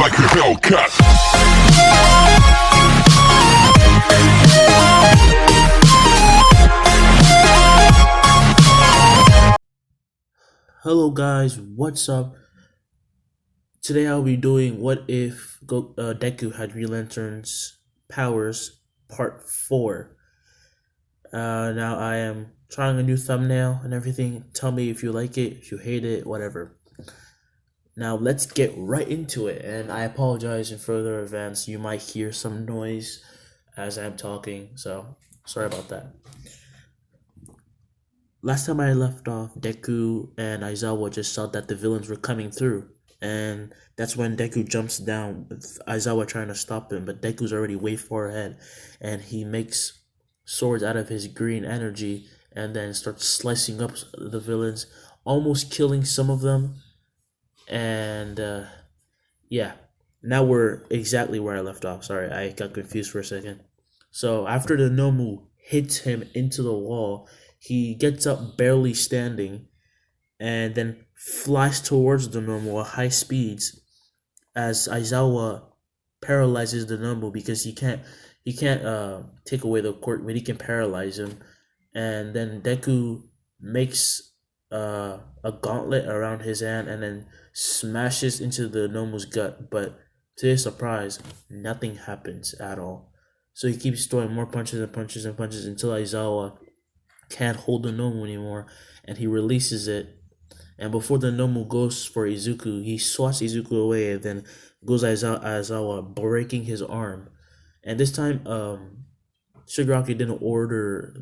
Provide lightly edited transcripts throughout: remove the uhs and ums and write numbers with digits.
like a Hellcat. Hello guys, what's up? Today I'll be doing what if Deku had Green Lantern's powers part 4. Now I am trying a new thumbnail and everything. Tell me if you like it, if you hate it, whatever. Now let's get right into it, and I apologize in further advance. You might hear some noise as I'm talking, so sorry about that. Last time I left off, Deku and Aizawa just saw that the villains were coming through. And that's when Deku jumps down with Aizawa trying to stop him, but Deku's already way far ahead. And he makes swords out of his green energy and then starts slicing up the villains, almost killing some of them. And yeah, now we're exactly where I left off. Sorry, I got confused for a second. So after the Nomu hits him into the wall, he gets up barely standing and then flies towards the Nomu at high speeds as Aizawa paralyzes the Nomu because he can't take away the quirk, but he can paralyze him. And then Deku makes a gauntlet around his hand and then smashes into the Nomu's gut, but to his surprise, nothing happens at all. So he keeps throwing more punches and punches and punches until Aizawa can't hold the Nomu anymore, and he releases it. And before the Nomu goes for Izuku, he swats Izuku away and then goes Aizawa, breaking his arm. And this time, Shigaraki didn't order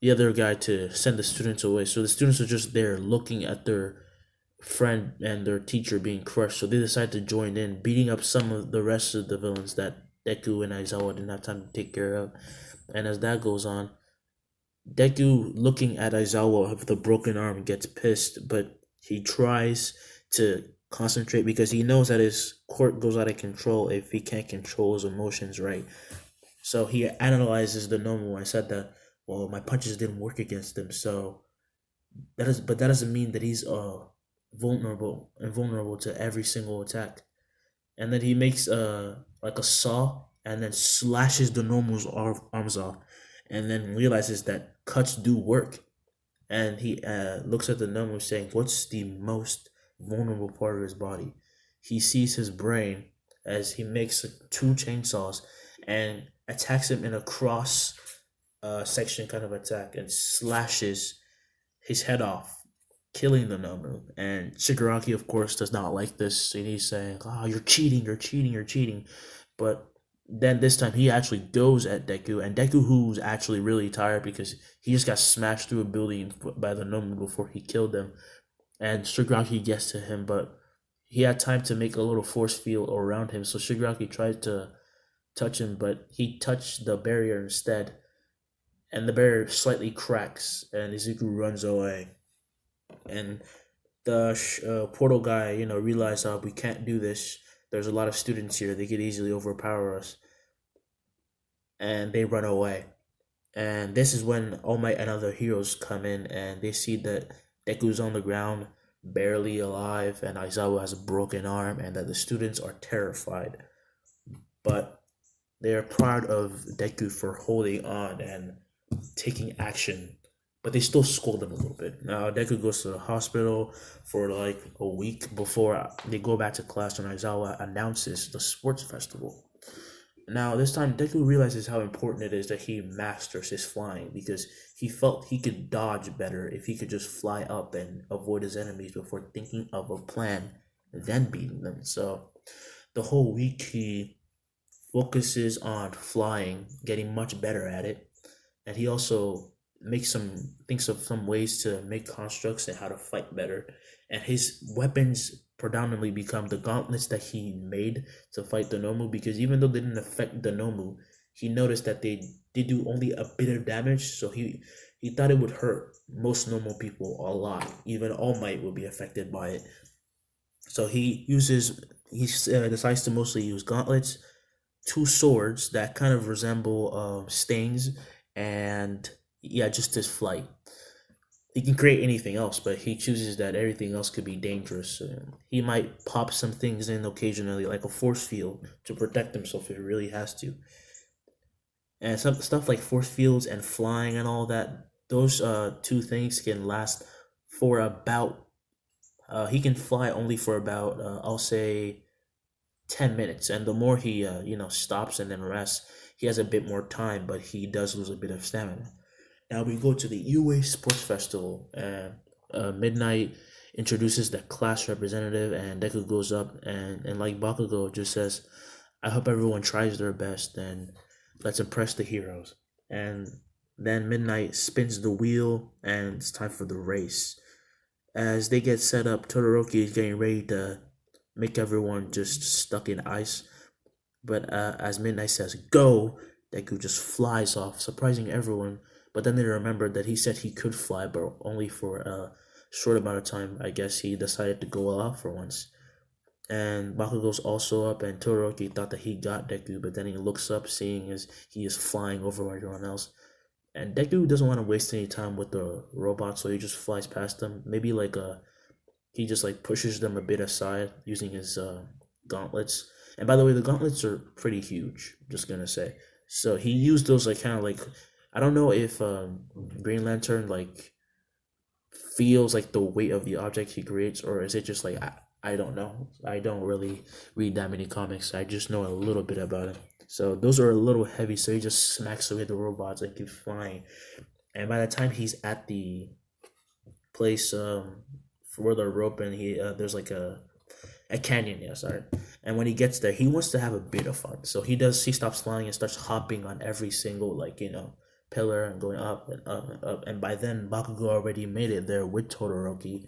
the other guy to send the students away, so the students are just there looking at their friend and their teacher being crushed. So they decide to join in, beating up some of the rest of the villains that Deku and Aizawa didn't have time to take care of. And as that goes on, Deku, looking at Aizawa with a broken arm, gets pissed, but he tries to concentrate because he knows that his quirk goes out of control if he can't control his emotions right. So he analyzes the Nomu and said that, well, my punches didn't work against him, so that doesn't mean that he's vulnerable to every single attack. And then he makes like a saw and then slashes the Nomu's arms off, and then realizes that cuts do work. And he looks at the Nomu saying, what's the most vulnerable part of his body? He sees his brain as he makes two chainsaws and attacks him in a cross section kind of attack and slashes his head off, killing the Nomu. And Shigaraki, of course, does not like this, and he's saying, "Oh, you're cheating, you're cheating, you're cheating." But then this time he actually goes at Deku, and Deku, who's actually really tired because he just got smashed through a building by the Nomu before he killed them, and Shigaraki gets to him, but he had time to make a little force field around him, so Shigaraki tried to touch him, but he touched the barrier instead, and the barrier slightly cracks, and Izuku runs away. And the portal guy, realized, we can't do this. There's a lot of students here. They could easily overpower us. And they run away. And this is when All Might and other heroes come in, and they see that Deku's on the ground, barely alive, and Aizawa has a broken arm, and that the students are terrified. But they're proud of Deku for holding on and taking action, but they still scold him a little bit. Now Deku goes to the hospital for like a week before they go back to class, and Aizawa announces the sports festival. Now this time Deku realizes how important it is that he masters his flying, because he felt he could dodge better if he could just fly up and avoid his enemies before thinking of a plan, then beating them. So the whole week he focuses on flying, getting much better at it, and he also thinks of some ways to make constructs and how to fight better. And his weapons predominantly become the gauntlets that he made to fight the Nomu, because even though they didn't affect the Nomu, he noticed that they did do only a bit of damage, so he thought it would hurt most normal people a lot. Even All Might will be affected by it. So he decides to mostly use gauntlets, two swords that kind of resemble stings, and yeah, just his flight. he can create anything else, but he chooses that everything else could be dangerous. He might pop some things in occasionally, like a force field, to protect himself if he really has to. And some stuff like force fields and flying and all that, those two things can last for about. He can fly only for about I'll say 10 minutes, and the more he stops and then rests, he has a bit more time, but he does lose a bit of stamina. Now we go to the UA Sports Festival, and Midnight introduces the class representative, and Deku goes up and like Bakugou just says, "I hope everyone tries their best, and let's impress the heroes." And then Midnight spins the wheel, and it's time for the race. As they get set up, Todoroki is getting ready to make everyone just stuck in ice. But as Midnight says, "Go!" Deku just flies off, surprising everyone. But then they remembered that he said he could fly, but only for a short amount of time. I guess he decided to go all out for once. And Bakugo's also up, and Todoroki thought that he got Deku, but then he looks up, seeing as he is flying over everyone else. And Deku doesn't want to waste any time with the robot, so he just flies past them. Maybe like he just like pushes them a bit aside using his gauntlets. And by the way, the gauntlets are pretty huge. Just gonna say. So he used those like kind of like, I don't know if Green Lantern like feels like the weight of the object he creates, or is it just like I don't know. I don't really read that many comics. I just know a little bit about it. So those are a little heavy. So he just smacks away the robots and keeps flying. And by the time he's at the place for the rope, and he there's like a canyon, yeah, sorry. And when he gets there, he wants to have a bit of fun. So he stops flying and starts hopping on every single like pillar and going up and up and up. And by then Bakugo already made it there with Todoroki,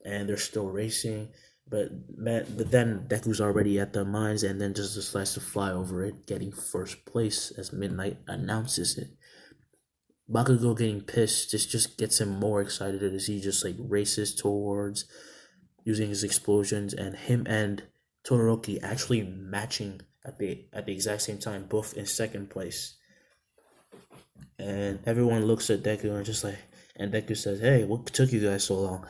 and they're still racing. But then Deku's already at the mines, and then just decides to fly over it, getting first place as Midnight announces it. Bakugo getting pissed just gets him more excited as he just like races towards using his explosions, and him and Todoroki actually matching at the exact same time, both in second place. And everyone looks at Deku and just like, and Deku says, "Hey, what took you guys so long?"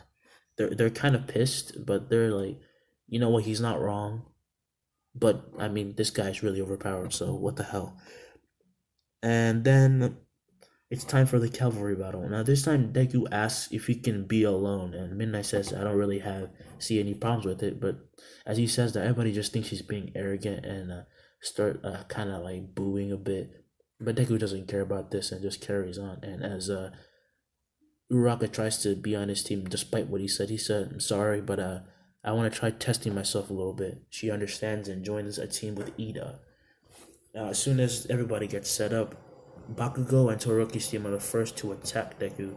They're kind of pissed, but they're like, you know what? He's not wrong. But I mean, this guy's really overpowered, so what the hell? And then it's time for the cavalry battle. Now this time Deku asks if he can be alone, and Midnight says, "I don't really see any problems with it." But as he says that, everybody just thinks he's being arrogant and start kind of like booing a bit. But Deku doesn't care about this and just carries on. And as Uraka tries to be on his team despite what he said, "I'm sorry, but I want to try testing myself a little bit." She understands and joins a team with Ida. Now, as soon as everybody gets set up, Bakugo and Todoroki's team are the first to attack Deku,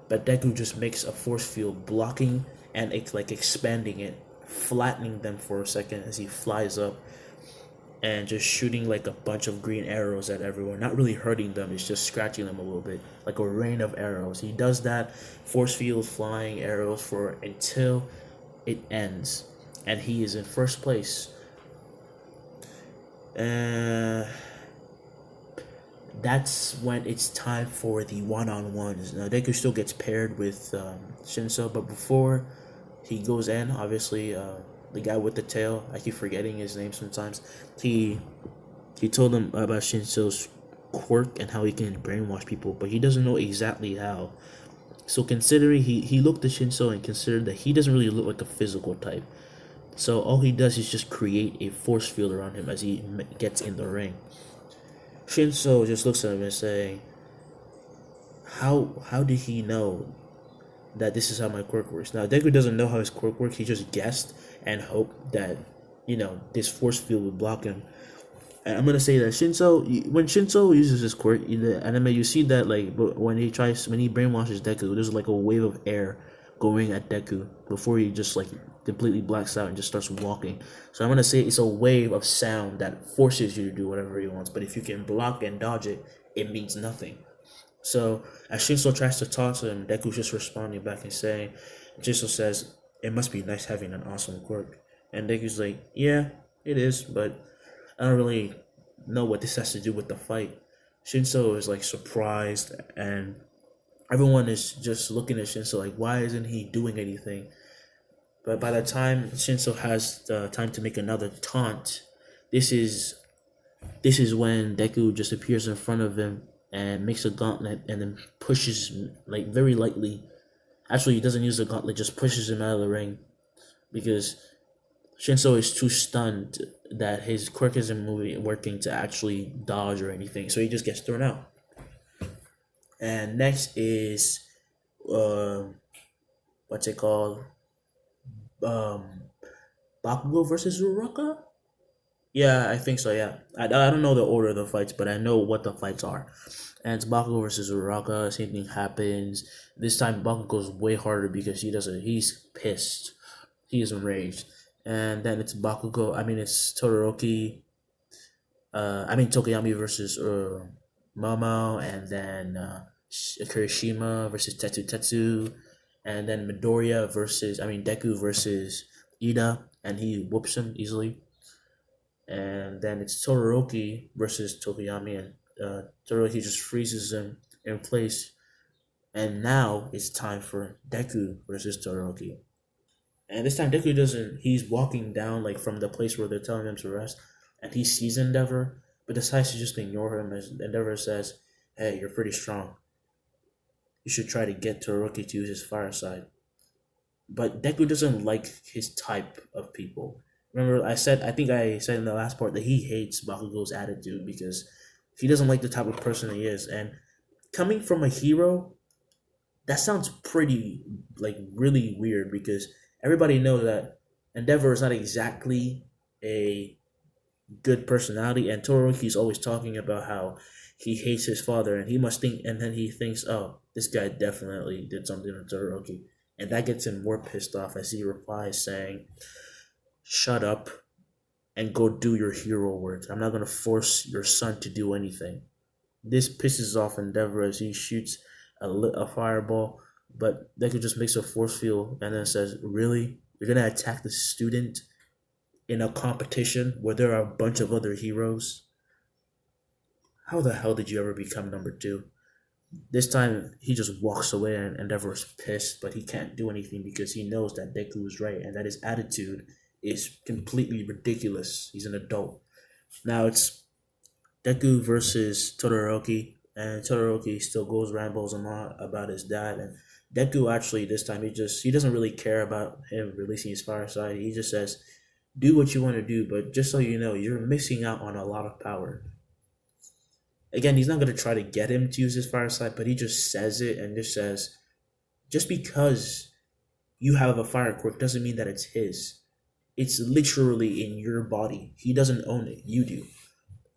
but Deku just makes a force field blocking and like expanding it, flattening them for a second as he flies up and just shooting like a bunch of green arrows at everyone. Not really hurting them, it's just scratching them a little bit, like a rain of arrows. He does that force field flying arrows for until it ends, and he is in first place. Uh, that's when it's time for the one-on-ones. Now Deku still gets paired with Shinso, but before he goes in, obviously, the guy with the tail, I keep forgetting his name sometimes. He told him about Shinso's quirk and how he can brainwash people, but he doesn't know exactly how. So considering he looked at Shinso and considered that he doesn't really look like a physical type, so all he does is just create a force field around him as he gets in the ring. Shinso just looks at him and saying, "How did he know that this is how my quirk works?" Now Deku doesn't know how his quirk works. He just guessed and hoped that this force field would block him. And I'm gonna say that when Shinso uses his quirk in the anime, you see that like when he brainwashes Deku, there's like a wave of air going at Deku before he just like completely blacks out and just starts walking. So I'm gonna say it's a wave of sound that forces you to do whatever he wants. But if you can block and dodge it, it means nothing. So as Shinso tries to talk to him, Deku's just responding back and saying, Shinso says, "It must be nice having an awesome quirk." And Deku's like, "Yeah, it is, but I don't really know what this has to do with the fight." Shinso is like surprised and Everyone is just looking at Shinso like, why isn't he doing anything? But by the time Shinso has the time to make another taunt, this is this is when Deku just appears in front of him and makes a gauntlet and then pushes like very lightly. Actually, he doesn't use the gauntlet; just pushes him out of the ring because Shinso is too stunned that his quirk isn't moving, working to actually dodge or anything. So he just gets thrown out. And next is uh, what's it called? Um, Bakugou versus Uraka. Yeah, I think so. Yeah, I don't know the order of the fights, but I know what the fights are. And it's Bakugo versus Uraka. Same thing happens. This time Bakugo goes way harder because he doesn't. He's pissed. He is enraged. And then it's Bakugo. I mean, it's Todoroki. I mean Tokoyami versus Momo, and then Kirishima versus Tetsu, and then Midoriya versus Deku versus Ida, and he whoops him easily. And then it's Todoroki versus Tokoyami, and Todoroki just freezes him in place. And now it's time for Deku versus Todoroki. And this time Deku doesn't. He's walking down like from the place where they're telling him to rest, and he sees Endeavor, but decides to just ignore him as Endeavor says, "Hey, you're pretty strong. You should try to get Todoroki to use his fire side." But Deku doesn't like his type of people. Remember, I think I said in the last part that he hates Bakugo's attitude because he doesn't like the type of person he is. And coming from a hero, that sounds pretty like really weird because everybody knows that Endeavor is not exactly a good personality, and Todoroki's always talking about how he hates his father, and he must think, and then he thinks, "Oh, this guy definitely did something to Todoroki," and that gets him more pissed off as he replies saying, "Shut up and go do your hero work. I'm not gonna force your son to do anything." This pisses off Endeavor as he shoots a fireball, but Deku just makes a force field and then says, "Really? You're gonna attack the student in a competition where there are a bunch of other heroes? How the hell did you ever become number two?" This time he just walks away and Endeavor is pissed, but he can't do anything because he knows that Deku is right and that his attitude is completely ridiculous. He's an adult. Now it's Deku versus Todoroki, and Todoroki still goes rambles a lot about his dad. And Deku actually this time he doesn't really care about him releasing his fire side. He just says, "Do what you want to do, but just so you know, you're missing out on a lot of power." Again, he's not gonna try to get him to use his fire side, but he just says it and just says, "Just because you have a fire quirk doesn't mean that it's his. It's literally in your body. He doesn't own it. You do."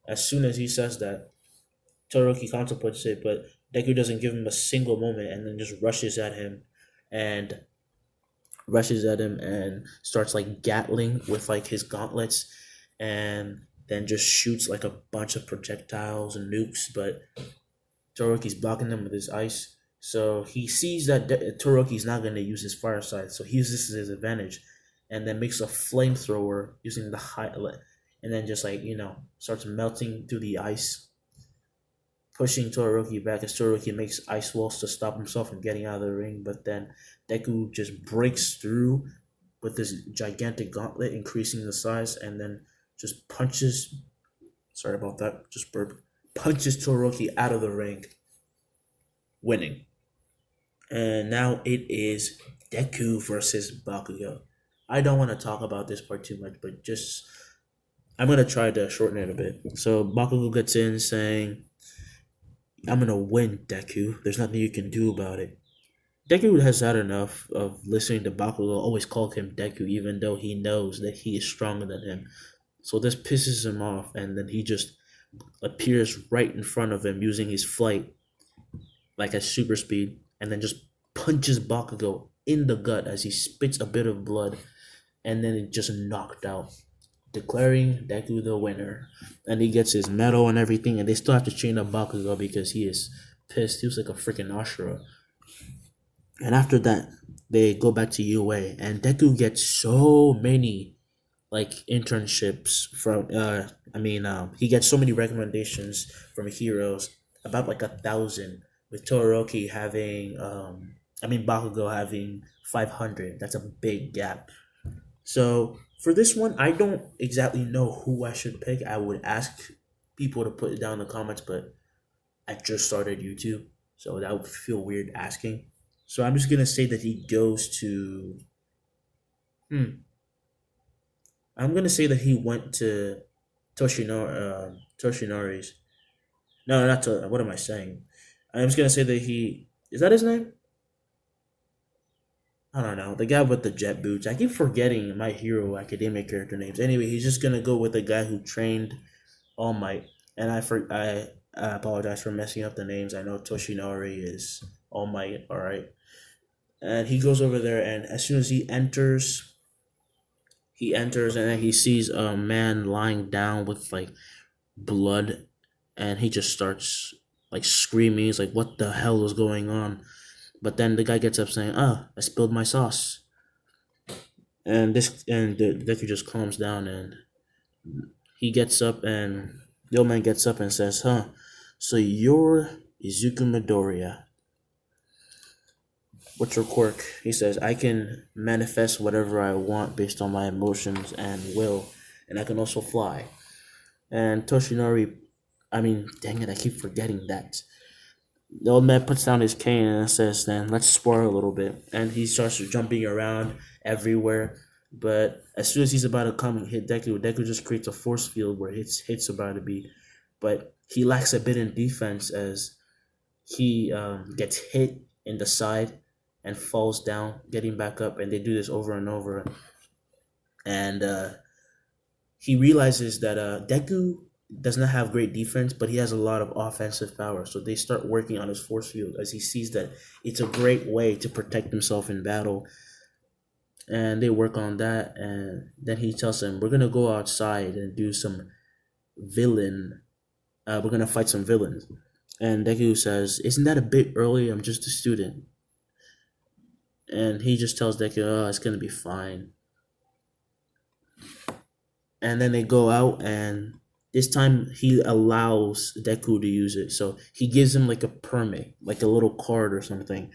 As soon as he says that, Todoroki contemplates it, but Deku doesn't give him a single moment and then just and rushes at him and starts like gatling with like his gauntlets and then just shoots like a bunch of projectiles and nukes, but Todoroki's blocking them with his ice. So he sees that Todoroki's not going to use his fire side, so he uses this as his advantage and then makes a flamethrower using the high and then just like, starts melting through the ice, pushing Todoroki back as Todoroki makes ice walls to stop himself from getting out of the ring. But then Deku just breaks through with this gigantic gauntlet, increasing the size, and then just punches. Sorry about that, just burp. Punches Todoroki out of the ring, winning. And now it is Deku versus Bakugo. I don't want to talk about this part too much, but just I'm gonna try to shorten it a bit. So Bakugo gets in saying, "I'm gonna win, Deku. There's nothing you can do about it." Deku has had enough of listening to Bakugo always call him Deku, even though he knows that he is stronger than him. So this pisses him off, and then he just appears right in front of him using his flight, like at super speed, and then just punches Bakugo in the gut as he spits a bit of blood, and then it just knocked out, declaring Deku the winner. And he gets his medal and everything, and they still have to chain up Bakugo because he is pissed. He was like a freaking Ashura. And after that, they go back to UA, and Deku gets so many like internships from. He gets so many recommendations from heroes, about like 1,000. with Todoroki having Bakugou having 500. That's a big gap. So for this one, I don't exactly know who I should pick. I would ask people to put it down in the comments, but I just started YouTube, so that would feel weird asking. So I'm just gonna say that he goes to. Hmm. I'm gonna say that he went to Toshinori's. No, not to. What am I saying? I'm just gonna say that he is that his name? I don't know. The guy with the jet boots. I keep forgetting My Hero Academia character names. Anyway, he's just gonna go with the guy who trained All Might. And I apologize for messing up the names. I know Toshinori is All Might. All right. And he goes over there, and as soon as he enters, and then he sees a man lying down with like blood, and he just starts like screaming. He's like, "What the hell is going on?" But then the guy gets up saying, "Ah, I spilled my sauce." And the Deku just calms down, and he gets up, and the old man gets up and says, "Huh, so you're Izuku Midoriya. What's your quirk?" He says, "I can manifest whatever I want based on my emotions and will, and I can also fly." And Toshinori, dang it, I keep forgetting that. The old man puts down his cane and says, "Then let's spar a little bit." And he starts jumping around everywhere. But as soon as he's about to come and hit Deku, Deku just creates a force field where hits about to be. But he lacks a bit in defense as he gets hit in the side and falls down, getting back up. And they do this over and over. And he realizes that Deku does not have great defense, but he has a lot of offensive power. So they start working on his force field as he sees that it's a great way to protect himself in battle. And they work on that, and then he tells them, "We're gonna go outside and do some villain. We're gonna fight some villains." And Deku says, "Isn't that a bit early? I'm just a student." And he just tells Deku, "Oh, it's gonna be fine." And then they go out, and this time he allows Deku to use it. So he gives him like a permit, like a little card or something.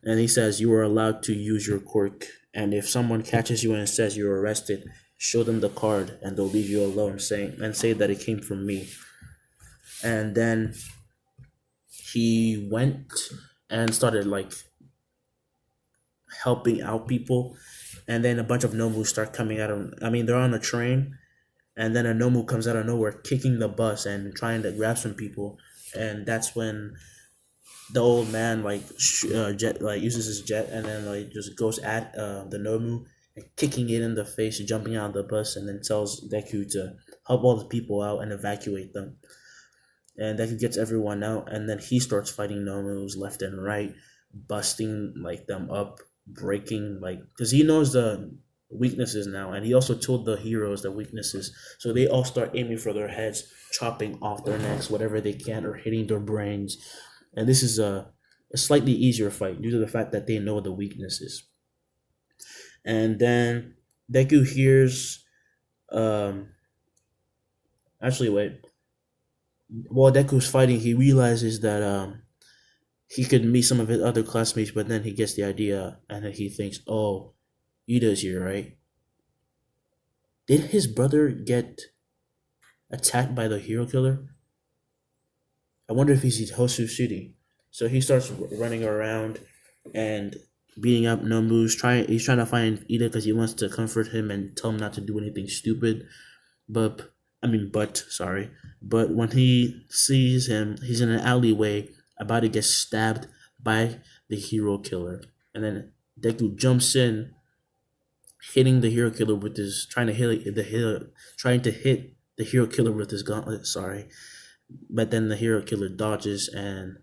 And he says, "You are allowed to use your quirk. And if someone catches you and says you're arrested, show them the card and they'll leave you alone, say that it came from me." And then he went and started like helping out people. And then a bunch of Nomu start coming out of they're on a train, and then a Nomu comes out of nowhere kicking the bus and trying to grab some people. And that's when the old man jet like uses his jet and then like just goes at the Nomu and kicking it in the face, jumping out of the bus, and then tells Deku to help all the people out and evacuate them. And Deku gets everyone out, and then he starts fighting Nomus left and right, busting like them up, breaking because he knows the weaknesses now, and he also told the heroes the weaknesses, so they all start aiming for their heads, chopping off their necks, whatever they can, or hitting their brains. And this is a slightly easier fight due to the fact that they know the weaknesses. And then Deku hears, um, actually wait, while Deku's fighting, he realizes that he could meet some of his other classmates, but then he gets the idea and then he thinks, "Oh, Ida's here, right? Did his brother get attacked by the hero killer? I wonder if he's Hosu City." So he starts running around and beating up Nomu's. He's trying to find Ida because he wants to comfort him and tell him not to do anything stupid. Sorry. But when he sees him, he's in an alleyway about to get stabbed by the hero killer. And then Deku jumps in, hitting the hero killer with his trying to hit the hero killer with his gauntlet. Sorry, but then the hero killer dodges, and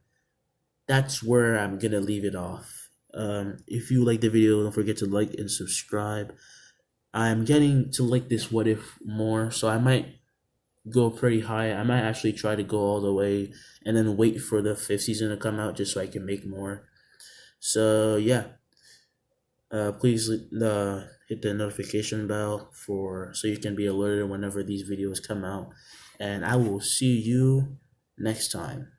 that's where I'm gonna leave it off. If you like the video, don't forget to like and subscribe. I'm getting to like this what if more, so I might go pretty high. I might actually try to go all the way and then wait for the fifth season to come out just so I can make more. So yeah, please hit the notification bell so you can be alerted whenever these videos come out, and I will see you next time.